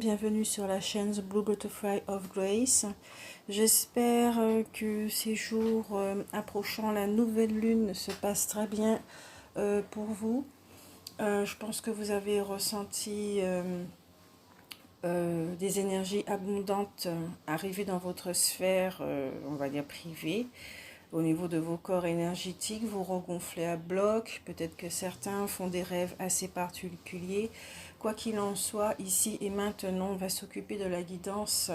bienvenue sur la chaîne The Blue Butterfly of Grace. J'espère que ces jours approchant la nouvelle lune se passent très bien pour vous. Je pense que vous avez ressenti des énergies abondantes arriver dans votre sphère, on va dire privée. Au niveau de vos corps énergétiques, vous regonflez à bloc. Peut-être que certains font des rêves assez particuliers. Quoi qu'il en soit, ici et maintenant, on va s'occuper de la guidance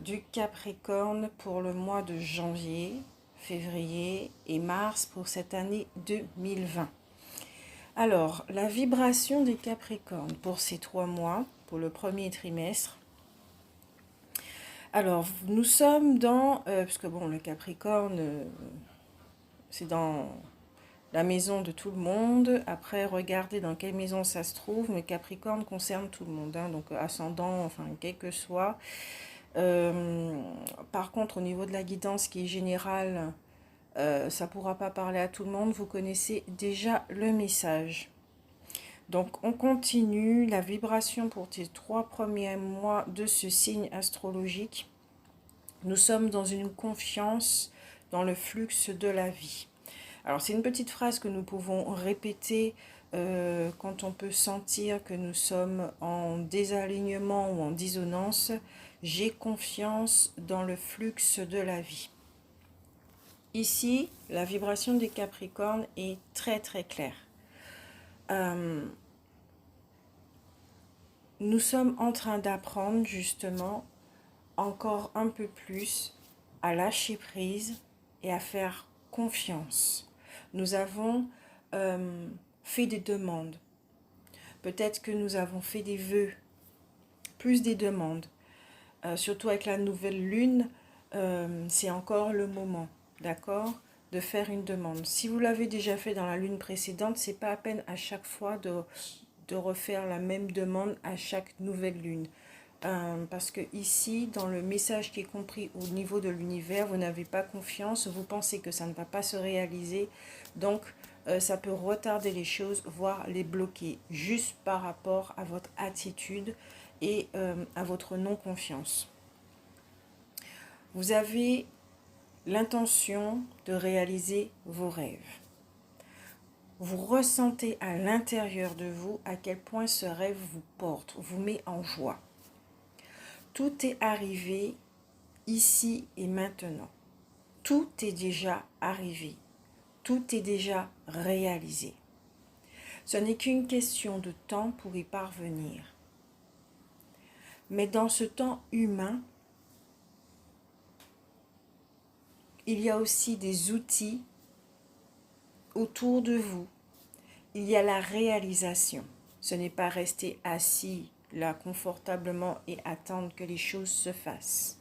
du Capricorne pour le mois de janvier, février et mars pour cette année 2020. Alors, la vibration des Capricornes pour ces 3 mois, pour le premier trimestre. Alors, nous sommes dans, parce que bon, le Capricorne, c'est dans la maison de tout le monde. Après, regardez dans quelle maison ça se trouve, mais Capricorne concerne tout le monde, hein, donc ascendant, enfin, quel que soit. Par contre, au niveau de la guidance qui est générale, ça ne pourra pas parler à tout le monde. Vous connaissez déjà le message. Donc, on continue la vibration pour ces 3 premiers mois de ce signe astrologique. Nous sommes dans une confiance dans le flux de la vie. Alors, c'est une petite phrase que nous pouvons répéter quand on peut sentir que nous sommes en désalignement ou en dissonance. J'ai confiance dans le flux de la vie. Ici, la vibration des Capricornes est très très claire. Nous sommes en train d'apprendre justement encore un peu plus à lâcher prise et à faire confiance. Nous avons fait des demandes. Peut-être que nous avons fait des vœux, plus des demandes. Surtout avec la nouvelle lune, c'est encore le moment, d'accord, de faire une demande. Si vous l'avez déjà fait dans la lune précédente, c'est pas à peine à chaque fois de refaire la même demande à chaque nouvelle lune. Parce que ici, dans le message qui est compris au niveau de l'univers, vous n'avez pas confiance, vous pensez que ça ne va pas se réaliser, donc ça peut retarder les choses, voire les bloquer, juste par rapport à votre attitude et à votre non-confiance. Vous avez l'intention de réaliser vos rêves. Vous ressentez à l'intérieur de vous à quel point ce rêve vous porte, vous met en joie. Tout est arrivé ici et maintenant. Tout est déjà arrivé. Tout est déjà réalisé. Ce n'est qu'une question de temps pour y parvenir. Mais dans ce temps humain, il y a aussi des outils autour de vous. Il y a la réalisation. Ce n'est pas rester assis là confortablement et attendre que les choses se fassent.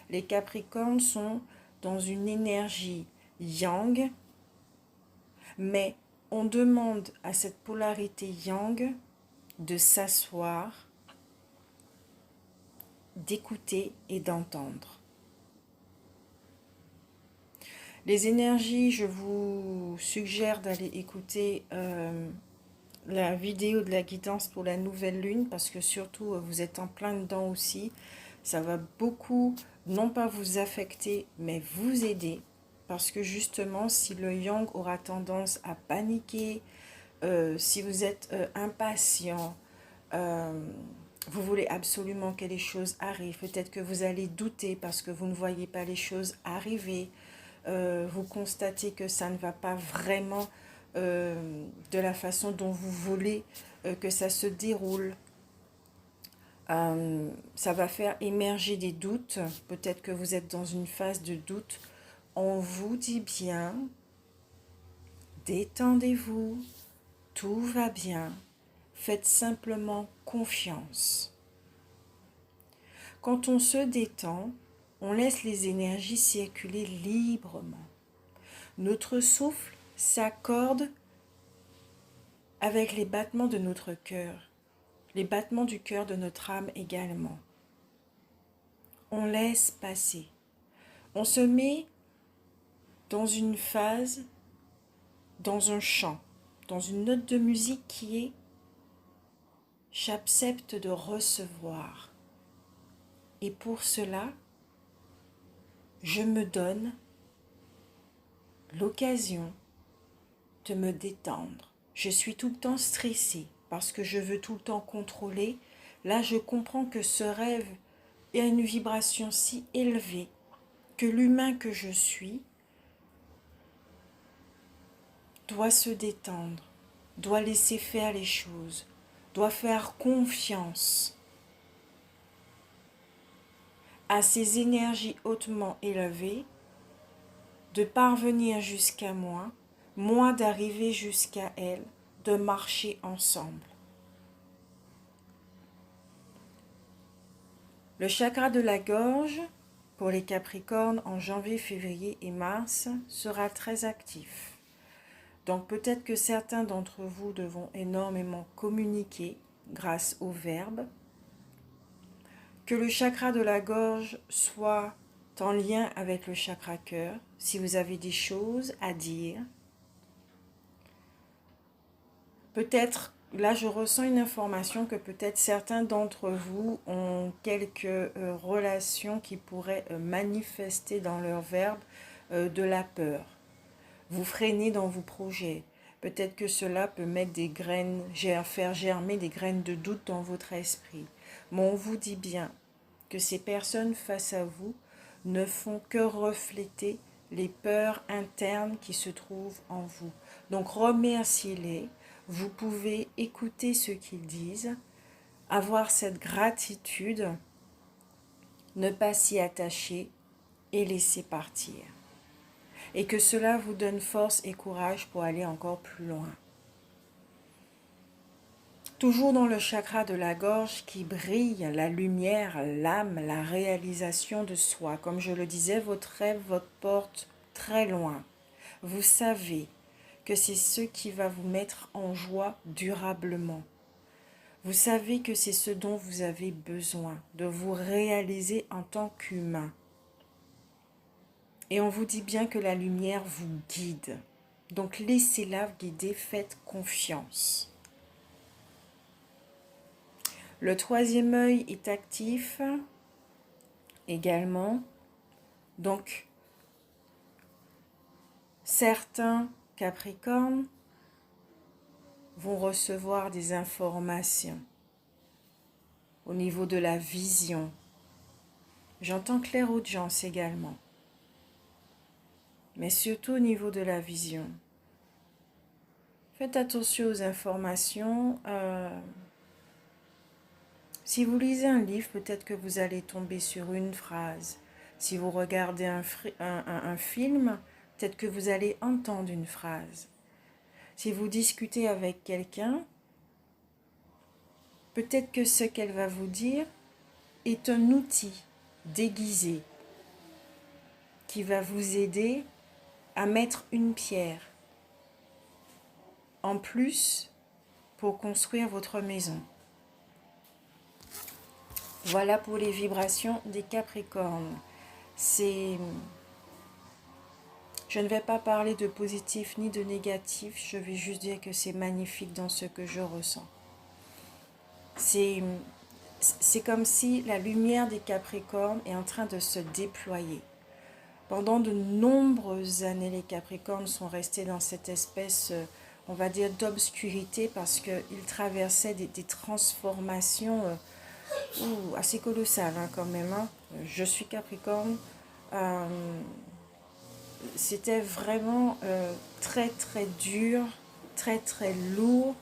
Les Capricornes sont dans une énergie yang, mais on demande à cette polarité yang de s'asseoir, d'écouter et d'entendre. Les énergies, je vous suggère d'aller écouter la vidéo de la guidance pour la nouvelle lune, parce que surtout vous êtes en plein dedans aussi. Ça va beaucoup, non pas vous affecter, mais vous aider. Parce que justement, si le yang aura tendance à paniquer, si vous êtes impatient, vous voulez absolument que les choses arrivent. Peut-être que vous allez douter parce que vous ne voyez pas les choses arriver. Vous constatez que ça ne va pas vraiment de la façon dont vous voulez que ça se déroule. Ça va faire émerger des doutes. Peut-être que vous êtes dans une phase de doute. On vous dit bien, détendez-vous, tout va bien. Faites simplement confiance. Quand on se détend, on laisse les énergies circuler librement. Notre souffle s'accorde avec les battements de notre cœur, les battements du cœur de notre âme également. On laisse passer. On se met dans une phase, dans un chant, dans une note de musique qui est j'accepte de recevoir. Et pour cela, je me donne l'occasion de me détendre. Je suis tout le temps stressée parce que je veux tout le temps contrôler. Là, je comprends que ce rêve est à une vibration si élevée que l'humain que je suis doit se détendre, doit laisser faire les choses, doit faire confiance à ces énergies hautement élevées de parvenir jusqu'à moi, moi d'arriver jusqu'à elle, de marcher ensemble. Le chakra de la gorge, pour les Capricornes, en janvier, février et mars, sera très actif. Donc peut-être que certains d'entre vous devront énormément communiquer grâce au verbe. Que le chakra de la gorge soit en lien avec le chakra cœur, si vous avez des choses à dire. Peut-être, là je ressens une information que peut-être certains d'entre vous ont quelques relations qui pourraient manifester dans leur verbe de la peur. Vous freinez dans vos projets. Peut-être que cela peut mettre des graines, faire germer des graines de doute dans votre esprit. Mais on vous dit bien que ces personnes face à vous ne font que refléter les peurs internes qui se trouvent en vous. Donc remerciez-les. Vous pouvez écouter ce qu'ils disent, avoir cette gratitude, ne pas s'y attacher et laisser partir. Et que cela vous donne force et courage pour aller encore plus loin. Toujours dans le chakra de la gorge qui brille, la lumière, l'âme, la réalisation de soi. Comme je le disais, votre rêve votre porte très loin. Vous savez que c'est ce qui va vous mettre en joie durablement. Vous savez que c'est ce dont vous avez besoin, de vous réaliser en tant qu'humain. Et on vous dit bien que la lumière vous guide. Donc laissez-la guider, faites confiance. Le troisième œil est actif également. Donc, certains Capricornes vont recevoir des informations au niveau de la vision. J'entends clairaudience également. Mais surtout au niveau de la vision. Faites attention aux informations. Si vous lisez un livre, peut-être que vous allez tomber sur une phrase. Si vous regardez un film, peut-être que vous allez entendre une phrase. Si vous discutez avec quelqu'un, peut-être que ce qu'elle va vous dire est un outil déguisé qui va vous aider à mettre une pierre en plus pour construire votre maison. Voilà pour les vibrations des Capricornes. Je ne vais pas parler de positif ni de négatif, je vais juste dire que c'est magnifique dans ce que je ressens. C'est comme si la lumière des Capricornes est en train de se déployer. Pendant de nombreuses années, les Capricornes sont restés dans cette espèce, on va dire, d'obscurité parce qu'ils traversaient des transformations assez colossales quand même. Je suis Capricorne. C'était vraiment très très dur, très très lourd.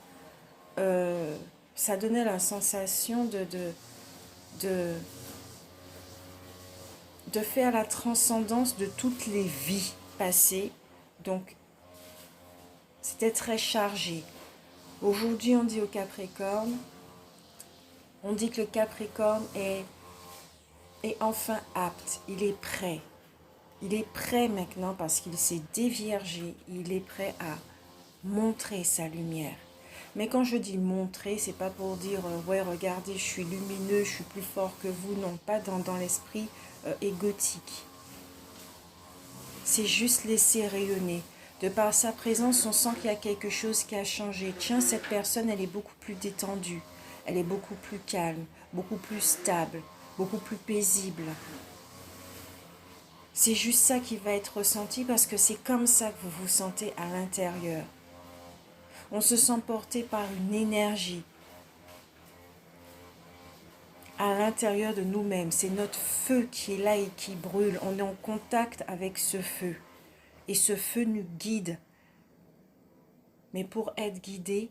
Ça donnait la sensation de faire la transcendance de toutes les vies passées. Donc, c'était très chargé. Aujourd'hui, on dit au Capricorne, on dit que le Capricorne est enfin apte, il est prêt. Il est prêt maintenant parce qu'il s'est déviergé, il est prêt à montrer sa lumière. Mais quand je dis montrer, c'est pas pour dire ouais regardez je suis lumineux, je suis plus fort que vous, non, pas dans l'esprit égotique. C'est juste laisser rayonner. De par sa présence, on sent qu'il y a quelque chose qui a changé. Tiens, cette personne, elle est beaucoup plus détendue. elle est beaucoup plus calme, beaucoup plus stable, beaucoup plus paisible. C'est juste ça qui va être ressenti parce que c'est comme ça que vous vous sentez à l'intérieur. On se sent porté par une énergie à l'intérieur de nous-mêmes. C'est notre feu qui est là et qui brûle. On est en contact avec ce feu. Et ce feu nous guide. Mais pour être guidé,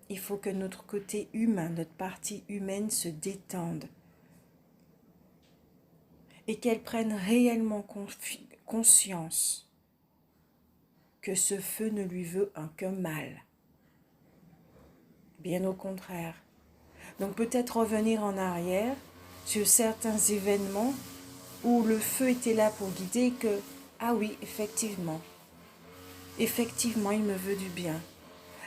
il faut que notre côté humain, notre partie humaine se détende. Et qu'elle prenne réellement conscience que ce feu ne lui veut qu'un mal. Bien au contraire. Donc peut-être revenir en arrière sur certains événements où le feu était là pour guider que, ah oui, effectivement, il me veut du bien.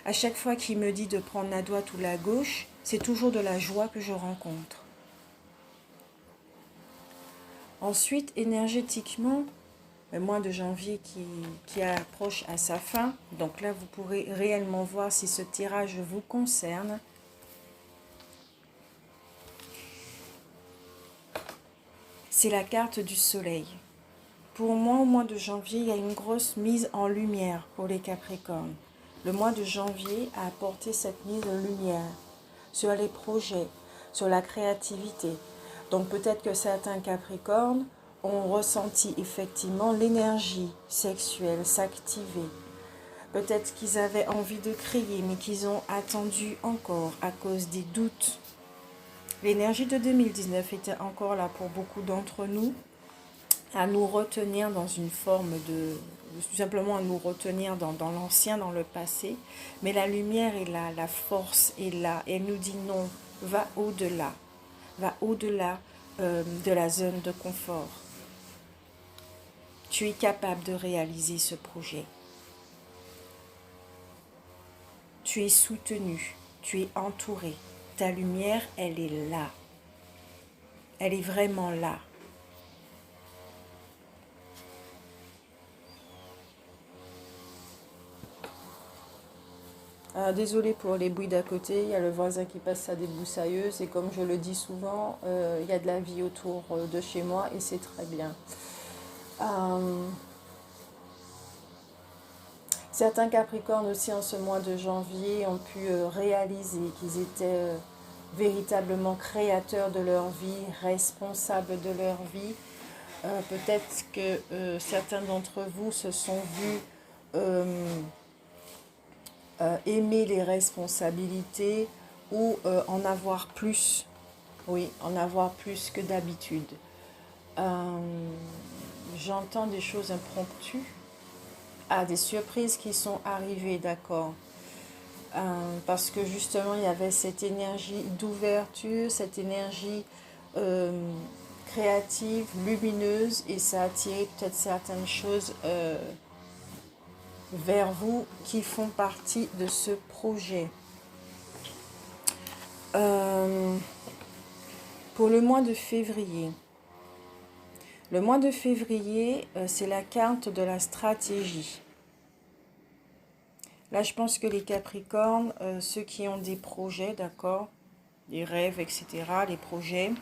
À chaque fois qu'il me dit de prendre la droite ou la gauche, c'est toujours de la joie que je rencontre. Ensuite, énergétiquement, le mois de janvier qui approche à sa fin, donc là vous pourrez réellement voir si ce tirage vous concerne. C'est la carte du soleil. Pour moi, au mois de janvier, il y a une grosse mise en lumière pour les Capricornes. Le mois de janvier a apporté cette mise en lumière sur les projets, sur la créativité. Donc peut-être que certains Capricornes ont ressenti effectivement l'énergie sexuelle s'activer. Peut-être qu'ils avaient envie de créer, mais qu'ils ont attendu encore à cause des doutes. L'énergie de 2019 était encore là pour beaucoup d'entre nous, à nous retenir dans une forme de... tout simplement à nous retenir dans l'ancien, dans le passé. Mais la lumière est là, la force est là. Et elle nous dit non, va au-delà. Va au-delà de la zone de confort. Tu es capable de réaliser ce projet. Tu es soutenu, tu es entouré. Ta lumière, elle est là. Elle est vraiment là. Désolée pour les bruits d'à côté, il y a le voisin qui passe sa débroussailleuse et comme je le dis souvent, il y a de la vie autour de chez moi et c'est très bien. Certains Capricornes aussi en ce mois de janvier ont pu réaliser qu'ils étaient véritablement créateurs de leur vie, responsables de leur vie. Peut-être que certains d'entre vous se sont vus aimer les responsabilités ou en avoir plus. Oui, en avoir plus que d'habitude. J'entends des choses impromptues. Ah, des surprises qui sont arrivées, d'accord. Parce que justement, il y avait cette énergie d'ouverture, cette énergie créative, lumineuse, et ça a attiré peut-être certaines choses vers vous qui font partie de ce projet. Pour le mois de février, c'est la carte de la stratégie. Là, je pense que les Capricornes, ceux qui ont des projets, d'accord, des rêves, etc., les projets,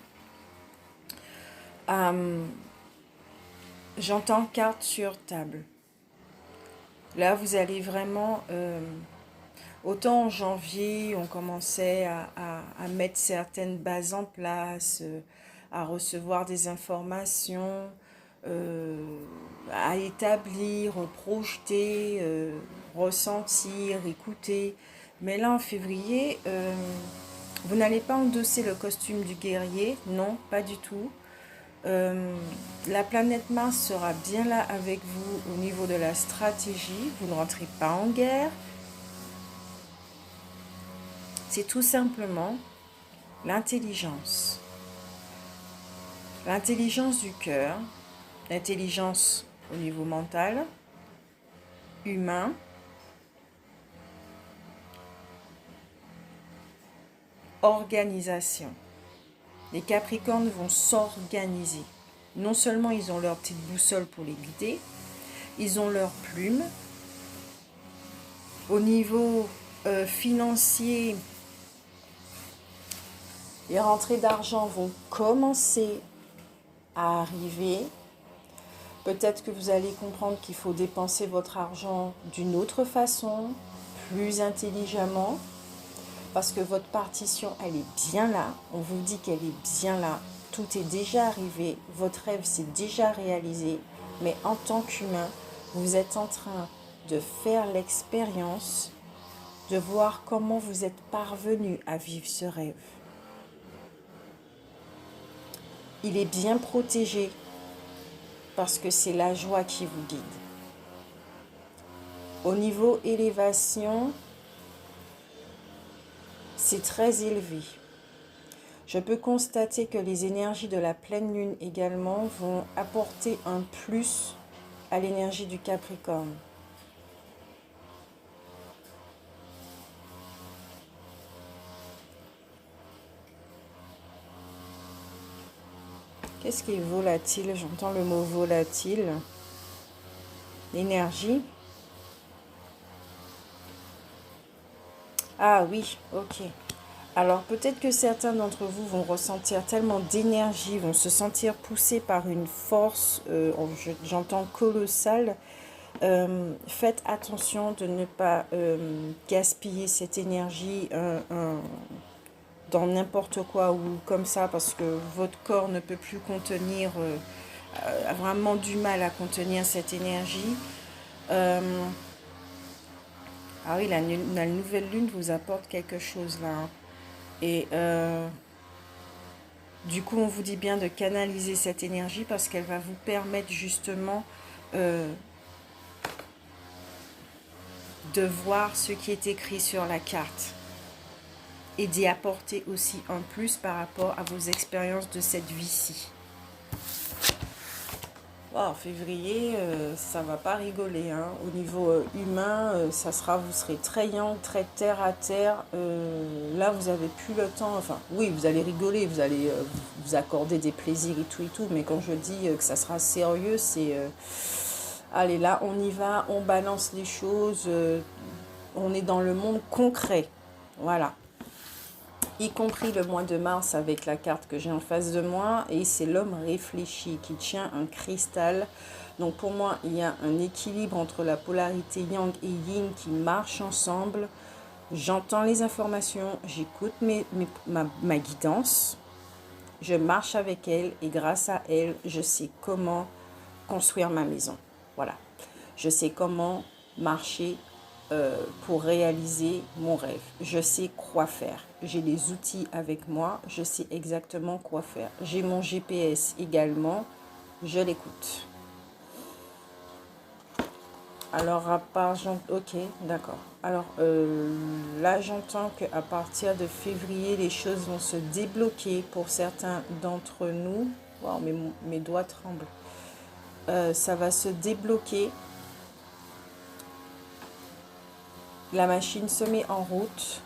j'entends carte sur table. Là, vous allez vraiment... autant en janvier, on commençait à mettre certaines bases en place, à recevoir des informations, à établir, projeter, ressentir, écouter. Mais là, en février, vous n'allez pas endosser le costume du guerrier, non, pas du tout. La planète Mars sera bien là avec vous au niveau de la stratégie. Vous ne rentrez pas en guerre. C'est tout simplement l'intelligence. L'intelligence du cœur, l'intelligence au niveau mental, humain, organisation. Les Capricornes vont s'organiser. Non seulement ils ont leur petite boussole pour les guider, ils ont leurs plumes. Au niveau financier, Les rentrées d'argent vont commencer à arriver. Peut-être que vous allez comprendre qu'il faut dépenser votre argent d'une autre façon, plus intelligemment, parce que votre partition, elle est bien là. On vous dit qu'elle est bien là. Tout est déjà arrivé. Votre rêve s'est déjà réalisé. Mais en tant qu'humain, vous êtes en train de faire l'expérience de voir comment vous êtes parvenu à vivre ce rêve. Il est bien protégé parce que c'est la joie qui vous guide. Au niveau élévation, c'est très élevé. Je peux constater que les énergies de la pleine lune également vont apporter un plus à l'énergie du Capricorne. Qu'est-ce qui est volatile? J'entends le mot volatile. L'énergie. Ah oui, ok. Alors peut-être que certains d'entre vous vont ressentir tellement d'énergie, vont se sentir poussés par une force, j'entends colossale. Faites attention de ne pas gaspiller cette énergie dans n'importe quoi ou comme ça, parce que votre corps ne peut plus contenir, a vraiment du mal à contenir cette énergie. Ah oui, la nouvelle lune vous apporte quelque chose là, hein. Et du coup, on vous dit bien de canaliser cette énergie parce qu'elle va vous permettre justement de voir ce qui est écrit sur la carte et d'y apporter aussi un plus par rapport à vos expériences de cette vie-ci. En février, ça va pas rigoler, hein. Au niveau humain, vous serez très yang, très terre à terre. Là, vous avez plus le temps. Enfin, oui, vous allez rigoler, vous allez vous accorder des plaisirs et tout, mais quand je dis que ça sera sérieux, c'est allez, là, on y va, on balance les choses, on est dans le monde concret, voilà. Y compris le mois de mars avec la carte que j'ai en face de moi, et c'est l'homme réfléchi qui tient un cristal. Donc pour moi, il y a un équilibre entre la polarité yang et yin qui marchent ensemble. J'entends les informations, j'écoute ma guidance, je marche avec elle et grâce à elle, je sais comment construire ma maison. Voilà, je sais comment marcher pour réaliser mon rêve. Je sais quoi faire. J'ai les outils avec moi. Je sais exactement quoi faire. J'ai mon GPS également. Je l'écoute. Alors, à part... Ok, d'accord. Alors, là, j'entends qu'à partir de février, les choses vont se débloquer pour certains d'entre nous. Wow, mes doigts tremblent. Ça va se débloquer. La machine se met en route.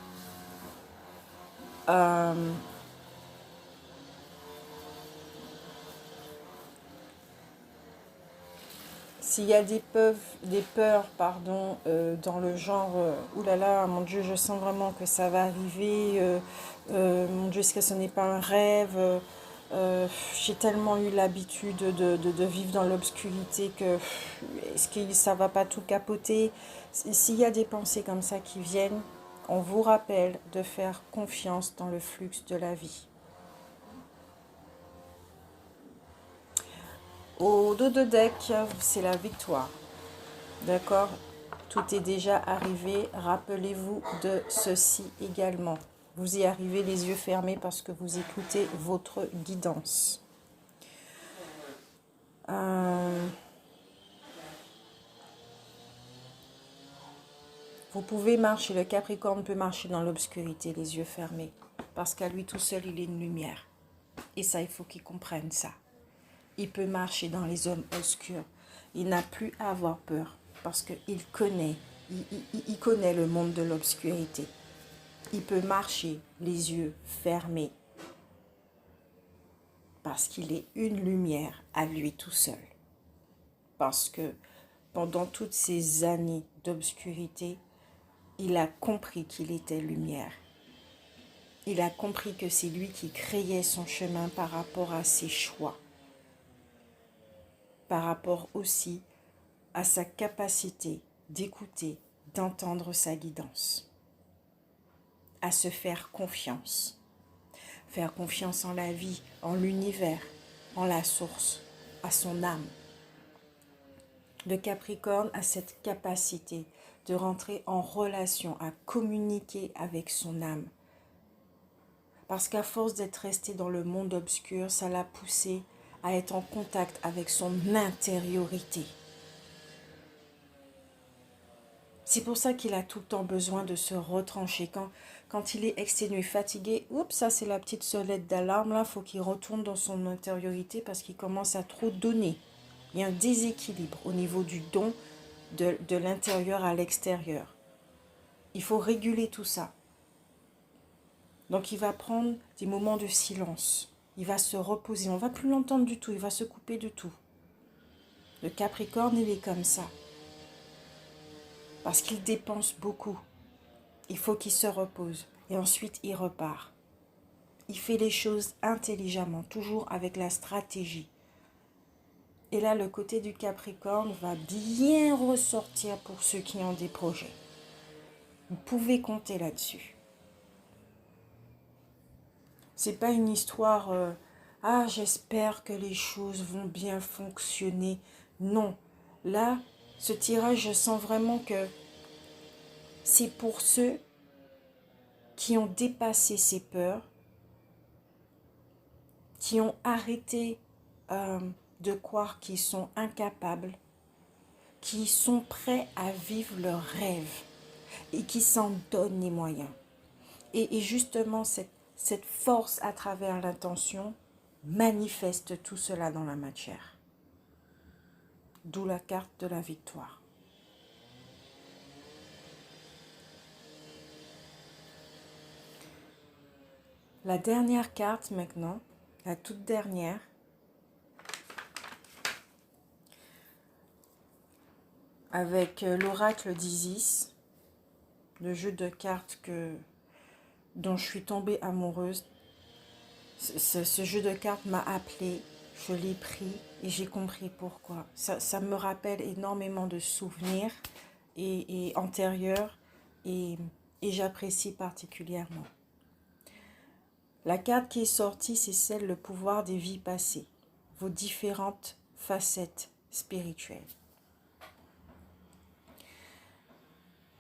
S'il y a des peurs dans le genre, oulala, mon Dieu, je sens vraiment que ça va arriver, mon Dieu, est-ce que ce n'est pas un rêve, j'ai tellement eu l'habitude de vivre dans l'obscurité que est-ce que ça va pas tout capoter? S'il y a des pensées comme ça qui viennent, on vous rappelle de faire confiance dans le flux de la vie. Au dos de deck, c'est la victoire. D'accord? Tout est déjà arrivé. Rappelez-vous de ceci également. Vous y arrivez les yeux fermés parce que vous écoutez votre guidance. Vous pouvez marcher, le Capricorne peut marcher dans l'obscurité, les yeux fermés. Parce qu'à lui tout seul, il est une lumière. Et ça, il faut qu'il comprenne ça. Il peut marcher dans les zones obscures. Il n'a plus à avoir peur parce qu'il connaît, il connaît le monde de l'obscurité. Il peut marcher les yeux fermés parce qu'il est une lumière à lui tout seul. Parce que pendant toutes ces années d'obscurité, il a compris qu'il était lumière. Il a compris que c'est lui qui créait son chemin par rapport à ses choix, par rapport aussi à sa capacité d'écouter, d'entendre sa guidance, à se faire confiance en la vie, en l'univers, en la source, à son âme. Le Capricorne a cette capacité de rentrer en relation, à communiquer avec son âme. Parce qu'à force d'être resté dans le monde obscur, ça l'a poussé à être en contact avec son intériorité. C'est pour ça qu'il a tout le temps besoin de se retrancher. Quand il est exténué, fatigué, oups, ça c'est la petite sonnette d'alarme, là, il faut qu'il retourne dans son intériorité parce qu'il commence à trop donner. Il y a un déséquilibre au niveau du don de l'intérieur à l'extérieur. Il faut réguler tout ça. Donc il va prendre des moments de silence. Il va se reposer. On ne va plus l'entendre du tout. Il va se couper de tout. Le Capricorne, il est comme ça. Parce qu'il dépense beaucoup. Il faut qu'il se repose. Et ensuite, il repart. Il fait les choses intelligemment, toujours avec la stratégie. Et là, le côté du Capricorne va bien ressortir pour ceux qui ont des projets. Vous pouvez compter là-dessus. C'est pas une histoire j'espère que les choses vont bien fonctionner. Non. Là, ce tirage, je sens vraiment que c'est pour ceux qui ont dépassé ces peurs, qui ont arrêté de croire qu'ils sont incapables, qui sont prêts à vivre leurs rêves et qui s'en donnent les moyens. Et justement, cette force à travers l'intention manifeste tout cela dans la matière. D'où la carte de la victoire. La dernière carte maintenant, la toute dernière, avec l'oracle d'Isis, le jeu de cartes dont je suis tombée amoureuse. Ce jeu de cartes m'a appelée, je l'ai pris et j'ai compris pourquoi. Ça me rappelle énormément de souvenirs et antérieurs et j'apprécie particulièrement. La carte qui est sortie, c'est celle le pouvoir des vies passées, vos différentes facettes spirituelles.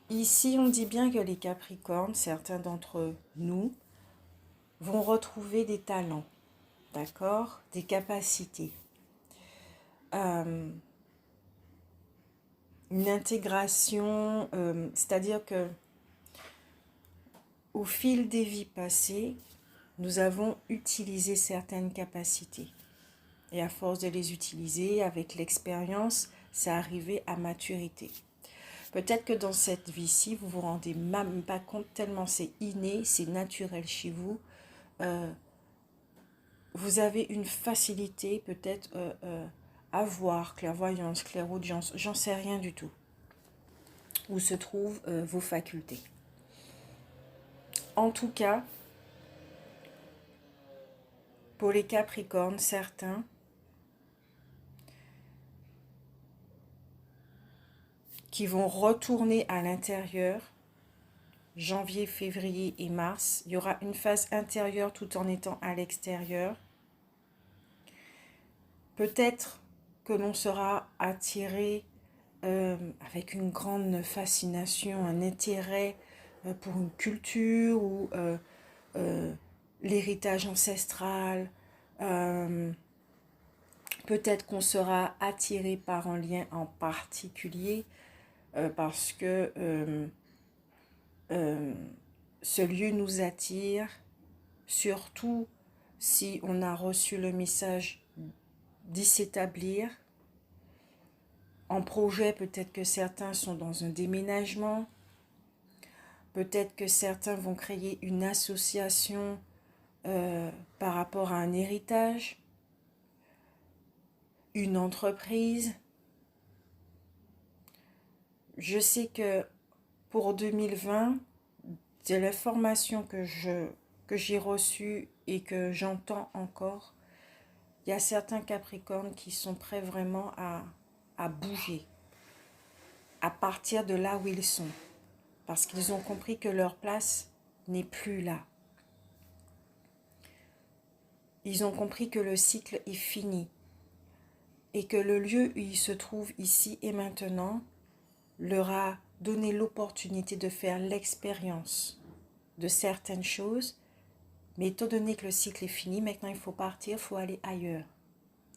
Ici, on dit bien que les Capricornes, certains d'entre nous, vont retrouver des talents, d'accord, des capacités, une intégration, c'est-à-dire que au fil des vies passées, nous avons utilisé certaines capacités. Et à force de les utiliser, avec l'expérience, c'est arrivé à maturité. Peut-être que dans cette vie-ci, vous vous rendez même pas compte tellement c'est inné, c'est naturel chez vous. Vous avez une facilité peut-être à voir, clairvoyance, clairaudience, j'en sais rien du tout. Où se trouvent vos facultés. En tout cas, pour les Capricornes, certains qui vont retourner à l'intérieur, janvier, février et mars, il y aura une phase intérieure tout en étant à l'extérieur. Peut-être que l'on sera attiré avec une grande fascination, un intérêt pour une culture ou l'héritage ancestral. Peut-être qu'on sera attiré par un lien en particulier parce que ce lieu nous attire, surtout si on a reçu le message d'y s'établir. En projet, peut-être que certains sont dans un déménagement, peut-être que certains vont créer une association par rapport à un héritage, une entreprise. Je sais que pour 2020, de l'information que je que j'ai reçues et que j'entends encore, il y a certains Capricornes qui sont prêts vraiment à bouger, à partir de là où ils sont, parce qu'ils ont compris que leur place n'est plus là. Ils ont compris que le cycle est fini et que le lieu où ils se trouvent ici et maintenant leur a donné l'opportunité de faire l'expérience de certaines choses. Mais étant donné que le cycle est fini, maintenant il faut partir, il faut aller ailleurs.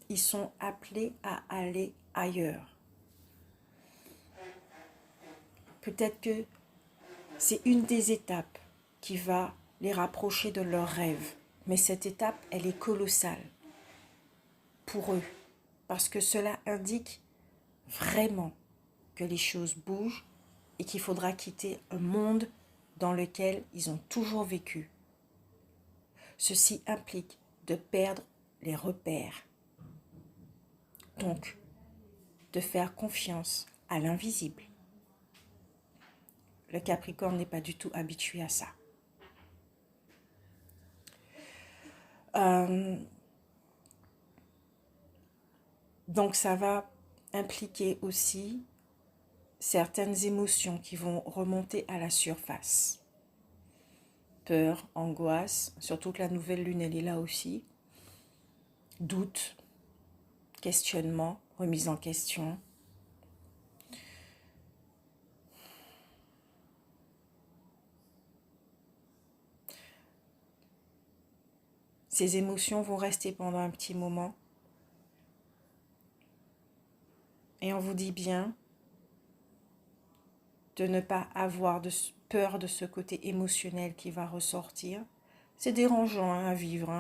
Ils sont appelés à aller ailleurs. Peut-être que c'est une des étapes qui va les rapprocher de leurs rêves. Mais cette étape, elle est colossale pour eux. Parce que cela indique vraiment que les choses bougent et qu'il faudra quitter un monde dans lequel ils ont toujours vécu. Ceci implique de perdre les repères. Donc, de faire confiance à l'invisible. Le Capricorne n'est pas du tout habitué à ça. Donc ça va impliquer aussi certaines émotions qui vont remonter à la surface. Peur, angoisse, surtout que la nouvelle lune, elle est là aussi. Doute, questionnement, remise en question. Ces émotions vont rester pendant un petit moment. Et on vous dit bien de ne pas avoir peur de ce côté émotionnel qui va ressortir. C'est dérangeant à vivre,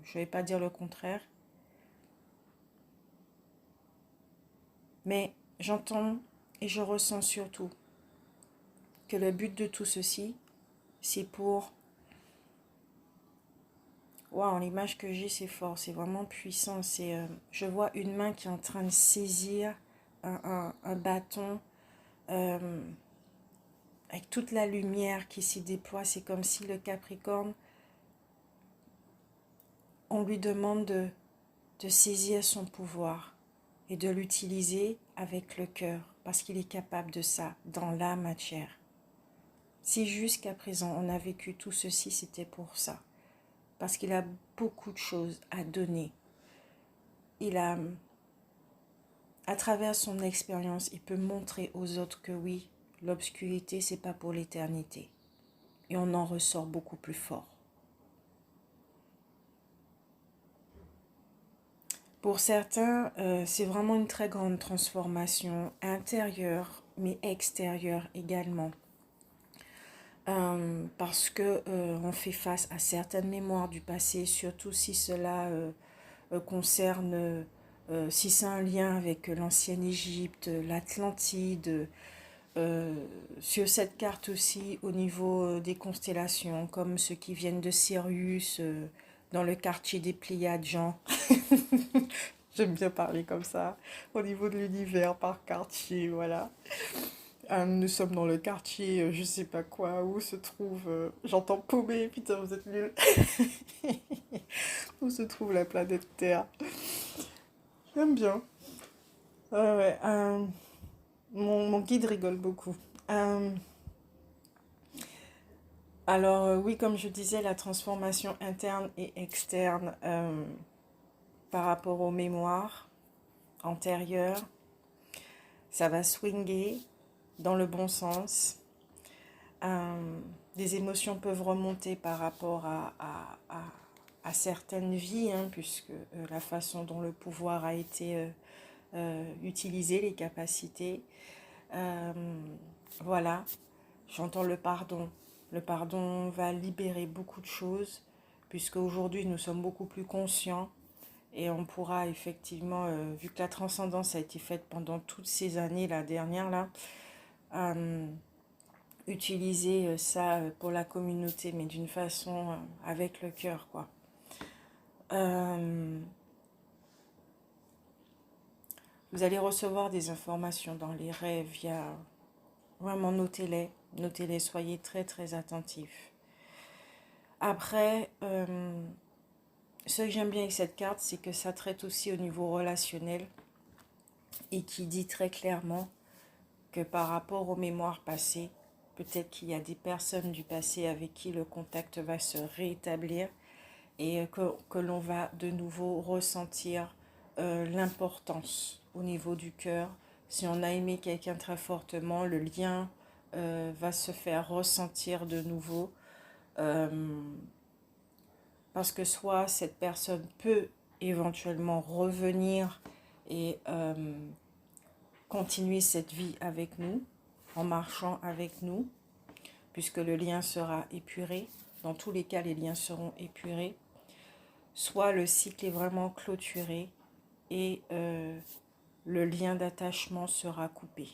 je ne vais pas dire le contraire. Mais j'entends et je ressens surtout que le but de tout ceci, c'est pour... Waouh, l'image que j'ai, c'est fort, c'est vraiment puissant. Je vois une main qui est en train de saisir un bâton avec toute la lumière qui s'y déploie. C'est comme si le Capricorne, on lui demande de saisir son pouvoir et de l'utiliser avec le cœur, parce qu'il est capable de ça dans la matière. Si jusqu'à présent on a vécu tout ceci, c'était pour ça. Parce qu'il a beaucoup de choses à donner. À travers son expérience, il peut montrer aux autres que oui, l'obscurité, c'est pas pour l'éternité. Et on en ressort beaucoup plus fort. Pour certains, c'est vraiment une très grande transformation intérieure, mais extérieure également. Parce que on fait face à certaines mémoires du passé, surtout si cela concerne, si c'est un lien avec l'ancienne Égypte, l'Atlantide, sur cette carte aussi au niveau des constellations, comme ceux qui viennent de Sirius, dans le quartier des Pléiades, Jean. J'aime bien parler comme ça, au niveau de l'univers par quartier, voilà. Nous sommes dans le quartier, je sais pas quoi, où se trouve... j'entends paumer, putain, vous êtes nuls. Où se trouve la planète Terre. J'aime bien. Ouais, mon guide rigole beaucoup. Alors, oui, comme je disais, la transformation interne et externe par rapport aux mémoires antérieures, ça va swinguer dans le bon sens. Des émotions peuvent remonter par rapport à certaines vies, puisque la façon dont le pouvoir a été utilisé, les capacités. Voilà, j'entends le pardon. Le pardon va libérer beaucoup de choses, puisque aujourd'hui nous sommes beaucoup plus conscients et on pourra effectivement, vu que la transcendance a été faite pendant toutes ces années, la dernière là, utiliser ça pour la communauté, mais d'une façon avec le cœur, quoi. Vous allez recevoir des informations dans les rêves, vraiment notez-les, soyez très très attentifs. Après, ce que j'aime bien avec cette carte, c'est que ça traite aussi au niveau relationnel et qui dit très clairement que par rapport aux mémoires passées, peut-être qu'il y a des personnes du passé avec qui le contact va se rétablir et que l'on va de nouveau ressentir l'importance au niveau du cœur. Si on a aimé quelqu'un très fortement, le lien va se faire ressentir de nouveau. Parce que soit cette personne peut éventuellement revenir et continuer cette vie avec nous, en marchant avec nous, puisque le lien sera épuré. Dans tous les cas, les liens seront épurés. Soit le cycle est vraiment clôturé et le lien d'attachement sera coupé.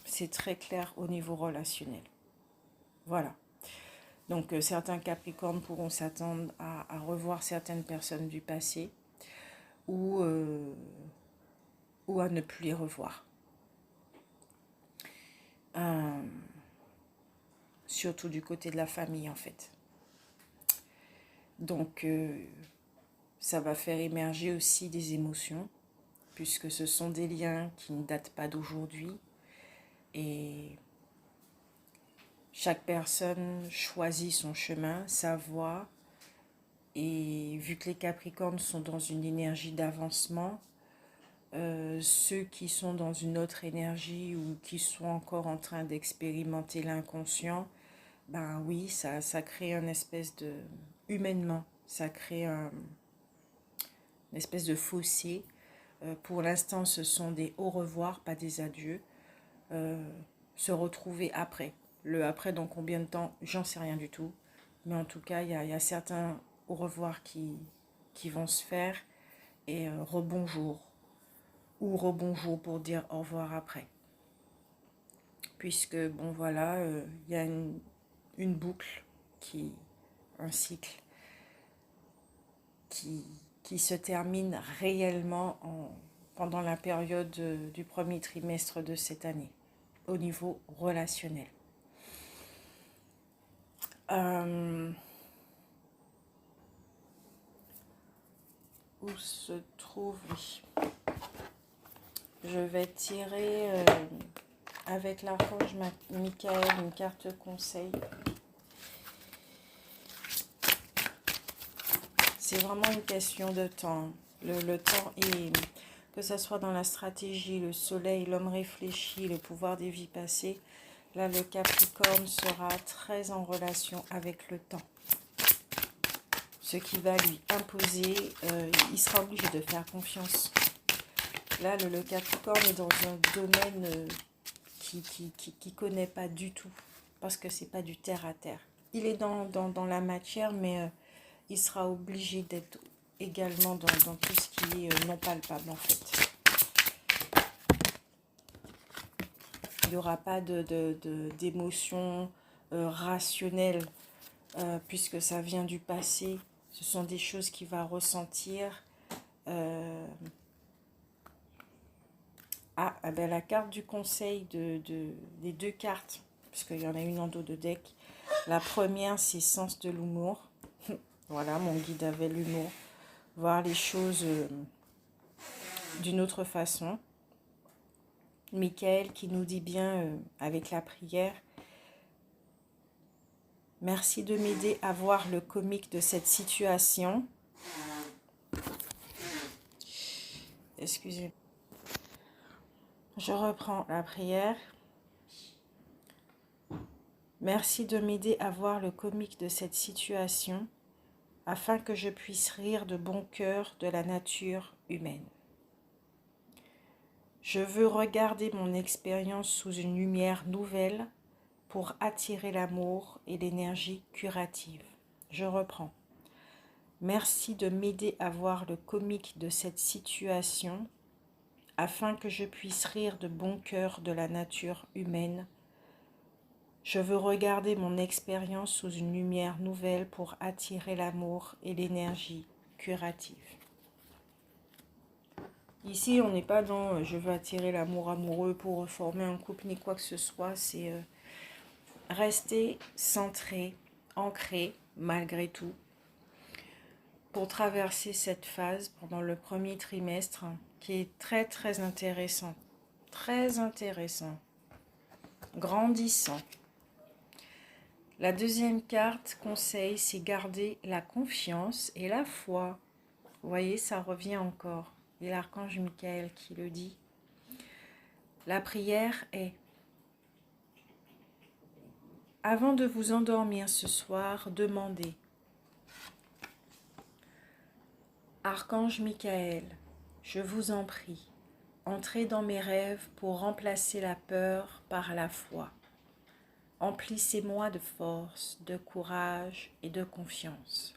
C'est très clair au niveau relationnel. Voilà. Donc certains Capricornes pourront s'attendre à revoir certaines personnes du passé ou à ne plus les revoir. Surtout du côté de la famille en fait. Donc ça va faire émerger aussi des émotions, puisque ce sont des liens qui ne datent pas d'aujourd'hui. Et chaque personne choisit son chemin, sa voie. Et vu que les Capricornes sont dans une énergie d'avancement, ceux qui sont dans une autre énergie ou qui sont encore en train d'expérimenter l'inconscient, ben oui, ça crée une espèce de... Humainement, ça crée une espèce de fossé. Pour l'instant, ce sont des au revoir, pas des adieux. Se retrouver après. Le après, dans combien de temps, j'en sais rien du tout. Mais en tout cas, il y a certains au revoir qui vont se faire. Et rebonjour. Ou rebonjour pour dire au revoir après. Puisque, bon voilà, il y a une boucle, un cycle qui se termine réellement pendant la période du premier trimestre de cette année, au niveau relationnel. Où se trouve... Oui. Je vais tirer avec l'archange Michael une carte conseil. C'est vraiment une question de temps. Le temps est, que ce soit dans la stratégie, le soleil, l'homme réfléchi, le pouvoir des vies passées. Là, le Capricorne sera très en relation avec le temps. Ce qui va lui imposer, il sera obligé de faire confiance. Là, le Capricorne est dans un domaine qui connaît pas du tout, parce que c'est pas du terre à terre. Il est dans la matière, mais il sera obligé d'être également dans tout ce qui est non palpable en fait. Il n'y aura pas d'émotions rationnelles puisque ça vient du passé. Ce sont des choses qu'il va ressentir. Ben, la carte du conseil des deux cartes, parce qu'il y en a une en dos de deck. La première, c'est sens de l'humour. Voilà, mon guide avait l'humour. Voir les choses d'une autre façon. Michael qui nous dit bien avec la prière: merci de m'aider à voir le comique de cette situation. Excusez. Je reprends la prière. Merci de m'aider à voir le comique de cette situation afin que je puisse rire de bon cœur de la nature humaine. Je veux regarder mon expérience sous une lumière nouvelle pour attirer l'amour et l'énergie curative. Je reprends. Merci de m'aider à voir le comique de cette situation afin que je puisse rire de bon cœur de la nature humaine. Je veux regarder mon expérience sous une lumière nouvelle pour attirer l'amour et l'énergie curative. Ici, on n'est pas dans je veux attirer l'amour amoureux pour former un couple ni quoi que ce soit. C'est rester centré, ancré malgré tout, pour traverser cette phase pendant le premier trimestre qui est très très intéressant, grandissant. La deuxième carte conseil, c'est garder la confiance et la foi. Vous voyez, ça revient encore. Et l'archange Michael qui le dit. La prière est: avant de vous endormir ce soir, demandez: Archange Michael, je vous en prie, entrez dans mes rêves pour remplacer la peur par la foi. Emplissez-moi de force, de courage et de confiance.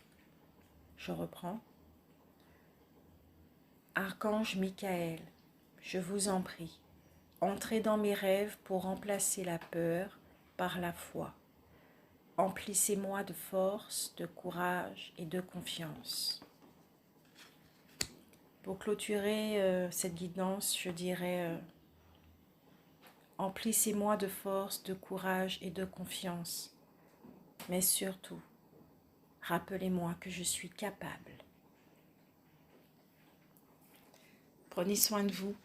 Je reprends. Archange Michael, je vous en prie, entrez dans mes rêves pour remplacer la peur par la foi. Emplissez-moi de force, de courage et de confiance. Pour clôturer cette guidance, je dirais emplissez-moi de force, de courage et de confiance. Mais surtout, rappelez-moi que je suis capable. Prenez soin de vous.